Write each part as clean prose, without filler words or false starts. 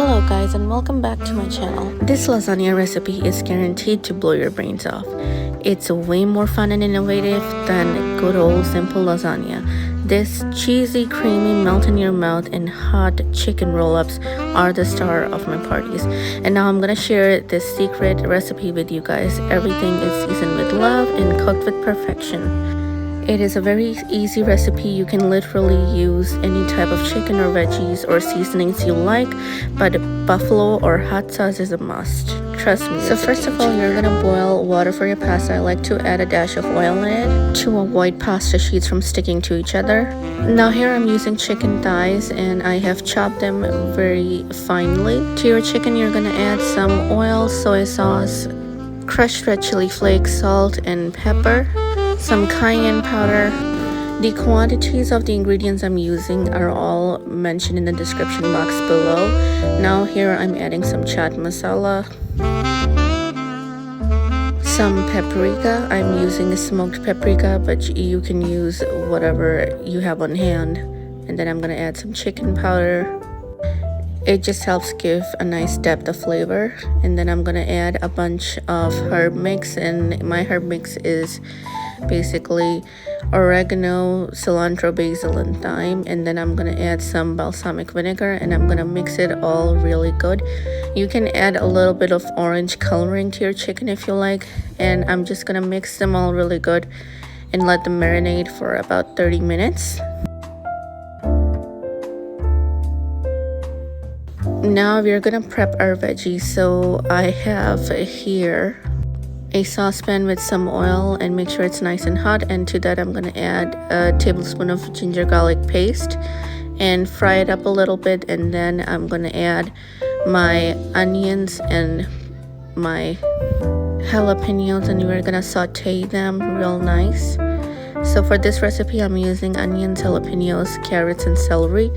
Hello guys, and welcome back to my channel. This lasagna recipe is guaranteed to blow your brains off. It's way more fun and innovative than good old simple lasagna. This cheesy, creamy, melt in your mouth and hot chicken roll-ups are the star of my parties. And now I'm gonna share this secret recipe with you guys. Everything is seasoned with love and cooked with perfection. It is a very easy recipe. You can literally use any type of chicken or veggies or seasonings you like, but buffalo or hot sauce is a must. Trust me. So first of all, you're gonna boil water for your pasta. I like to add a dash of oil in it to avoid pasta sheets from sticking to each other. Now here I'm using chicken thighs and I have chopped them very finely. To your chicken, you're gonna add some oil, soy sauce, crushed red chili flakes, salt and pepper, some cayenne powder. The quantities of the ingredients I'm using are all mentioned in the description box below. Now here I'm adding some chaat masala, some paprika. I'm using a smoked paprika, but you can use whatever you have on hand. And then I'm gonna add some chicken powder. It just helps give a nice depth of flavor. And then I'm gonna add a bunch of herb mix, and my herb mix is basically oregano, cilantro, basil and thyme. And then I'm gonna add some balsamic vinegar and I'm gonna mix it all really good. You can add a little bit of orange coloring to your chicken if you like, and I'm just gonna mix them all really good and let them marinate for about 30 minutes. Now we're gonna prep our veggies. So I have here a saucepan with some oil, and make sure it's nice and hot, and to that I'm gonna add a tablespoon of ginger garlic paste and fry it up a little bit. And then I'm gonna add my onions and my jalapenos, and we're gonna saute them real nice. So for this recipe I'm using onions, jalapenos, carrots and celery.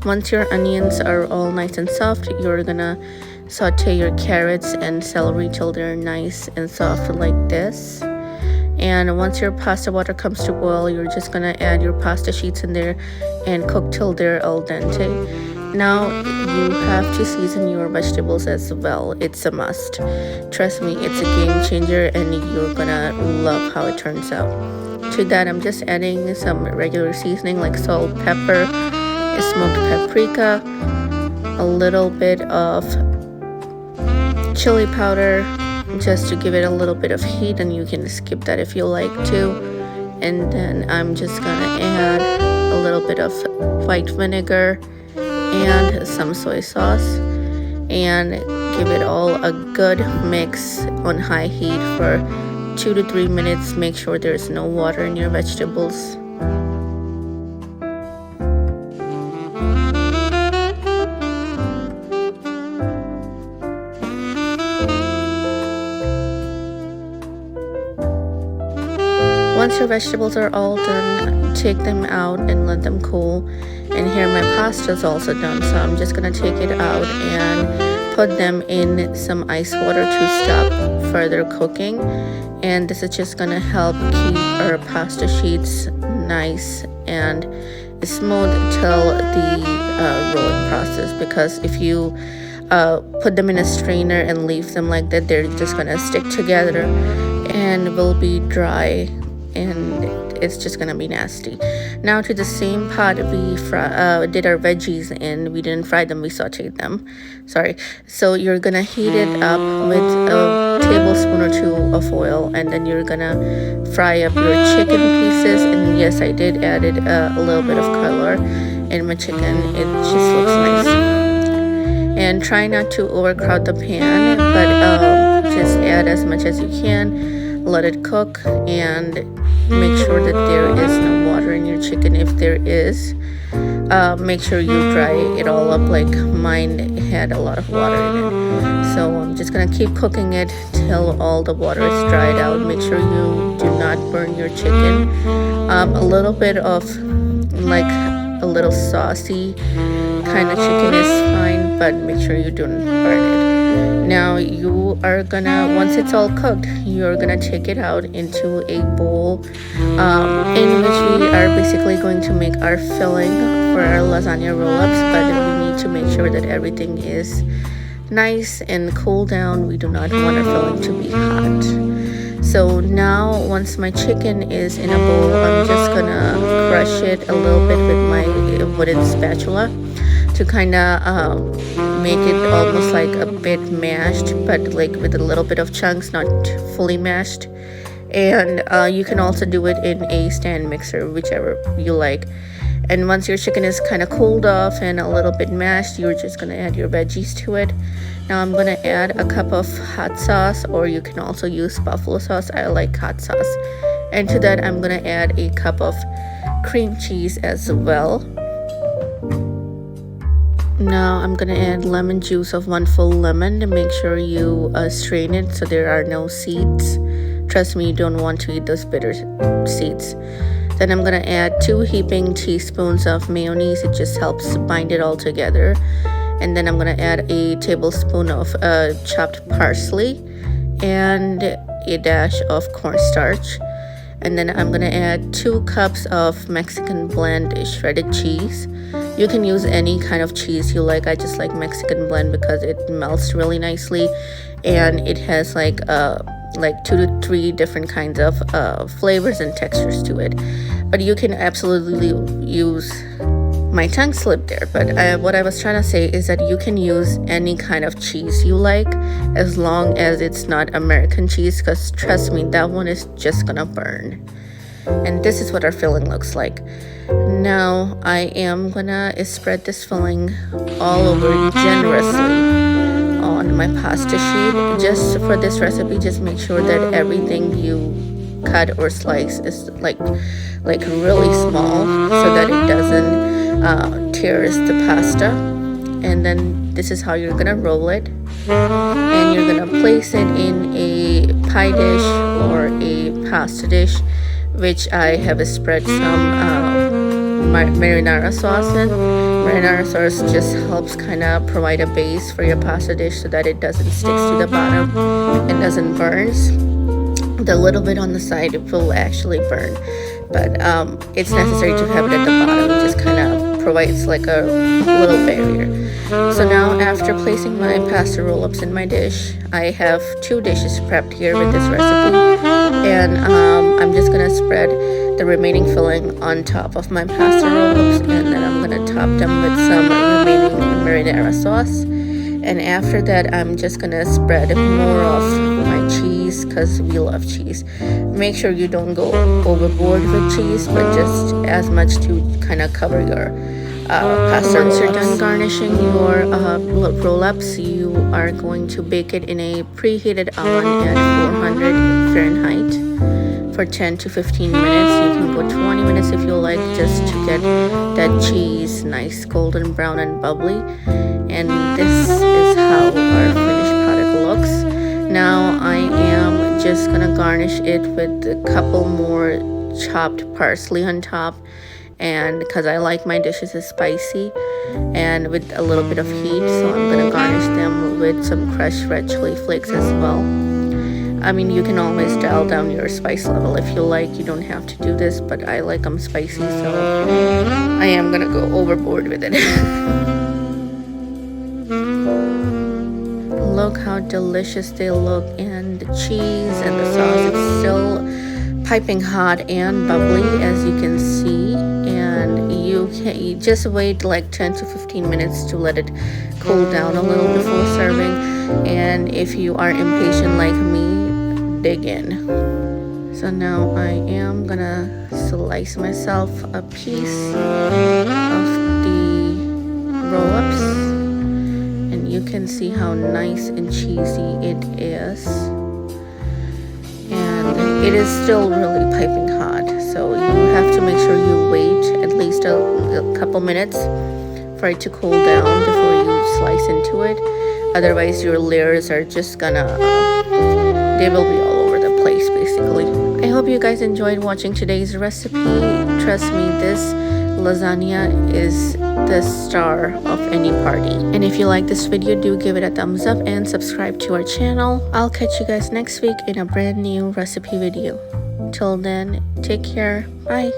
Once your onions are all nice and soft, you're gonna saute your carrots and celery till they're nice and soft like this. And once your pasta water comes to boil, you're just gonna add your pasta sheets in there and cook till they're al dente. Now you have to season your vegetables as well. It's a must. Trust me, it's a game changer and you're gonna love how it turns out. To that I'm just adding some regular seasoning like salt, pepper, smoked paprika, a little bit of chili powder just to give it a little bit of heat, and you can skip that if you like to. And then I'm just gonna add a little bit of white vinegar and some soy sauce and give it all a good mix on high heat for 2 to 3 minutes. Make sure there's no water in your vegetables. Once your vegetables are all done, take them out and let them cool. And here my pasta is also done, so I'm just gonna take it out and put them in some ice water to stop further cooking. And this is just gonna help keep our pasta sheets nice and smooth till the rolling process, because if you put them in a strainer and leave them like that, they're just gonna stick together and will be dry and it's just gonna be nasty. Now to the same pot we did our veggies in. We didn't fry them, we sauteed them, sorry. So you're gonna heat it up with a tablespoon or 2 of oil, and then you're gonna fry up your chicken pieces. And yes, I did added a little bit of color in my chicken. It just looks nice. And try not to overcrowd the pan, but just add as much as you can. Let it cook and make sure that there is no water in your chicken. If there is, make sure you dry it all up. Like mine had a lot of water in it. So I'm just gonna keep cooking it till all the water is dried out. Make sure you do not burn your chicken. A little bit of like a little saucy kind of chicken is fine, but make sure you don't burn it. Now you are gonna, once it's all cooked, you're gonna take it out into a bowl in which we are basically going to make our filling for our lasagna roll-ups, but we need to make sure that everything is nice and cool down. We do not want our filling to be hot. So now once my chicken is in a bowl, I'm just gonna crush it a little bit with my wooden spatula to kind of make it almost like a bit mashed, but like with a little bit of chunks, not fully mashed. And you can also do it in a stand mixer, whichever you like. And once your chicken is kind of cooled off and a little bit mashed, you're just going to add your veggies to it. Now I'm going to add a cup of hot sauce, or you can also use buffalo sauce. I like hot sauce. And to that I'm going to add a cup of cream cheese as well. Now I'm going to add lemon juice of 1 full lemon, to make sure you strain it so there are no seeds. Trust me, you don't want to eat those bitter seeds. Then I'm going to add 2 heaping teaspoons of mayonnaise. It just helps bind it all together. And then I'm going to add a tablespoon of chopped parsley and a dash of cornstarch. And then I'm going to add 2 cups of Mexican blend shredded cheese. You can use any kind of cheese you like. I just like Mexican blend because it melts really nicely, and it has like 2 to 3 different kinds of flavors and textures to it. But you can absolutely use, my tongue slipped there, but what I was trying to say is that you can use any kind of cheese you like, as long as it's not American cheese, because trust me, that one is just gonna burn. And this is what our filling looks like. Now I am gonna spread this filling all over generously on my pasta sheet. Just for this recipe, just make sure that everything you cut or slice is like really small, so that it doesn't tears the pasta. And then this is how you're gonna roll it, and you're gonna place it in a pie dish or a pasta dish, which I have spread some marinara sauce in. Marinara sauce just helps kind of provide a base for your pasta dish so that it doesn't stick to the bottom and doesn't burns. The little bit on the side, it will actually burn, but it's necessary to have it at the bottom. It just kind of provides like a little barrier. So now, after placing my pasta roll-ups in my dish, I have 2 dishes prepped here with this recipe, and I'm just gonna spread the remaining filling on top of my pasta roll-ups, and then I'm gonna top them with some remaining marinara sauce. And after that, I'm just gonna spread more of my cheese, because we love cheese. Make sure you don't go overboard with cheese, but just as much to kind of cover your pasta. Once you're done garnishing your roll-ups, you are going to bake it in a preheated oven at 400 Fahrenheit for 10 to 15 minutes. You can go 20 minutes if you like, just to get that cheese nice golden brown and bubbly. And this is how our finished product looks. Now I am just gonna garnish it with a couple more chopped parsley on top, and because I like my dishes spicy and with a little bit of heat, so I'm gonna garnish them with some crushed red chili flakes as well. I mean, you can always dial down your spice level if you like. You don't have to do this, but I like them spicy, so I am gonna go overboard with it. Look how delicious they look, and the cheese and the sauce is still piping hot and bubbly, as you can see. And you just wait like 10 to 15 minutes to let it cool down a little before serving. And if you are impatient like me, dig in. So now I am gonna slice myself a piece of the roll-ups, and you can see how nice and cheesy it is. And it is still really piping hot, so you have to make sure you wait at least a couple minutes for it to cool down before you slice into it. Otherwise your layers are just gonna they will be all over the place basically. I hope you guys enjoyed watching today's recipe. Trust me, this lasagna is the star of any party. And if you like this video, do give it a thumbs up and subscribe to our channel. I'll catch you guys next week in a brand new recipe video. Till then, take care. Bye.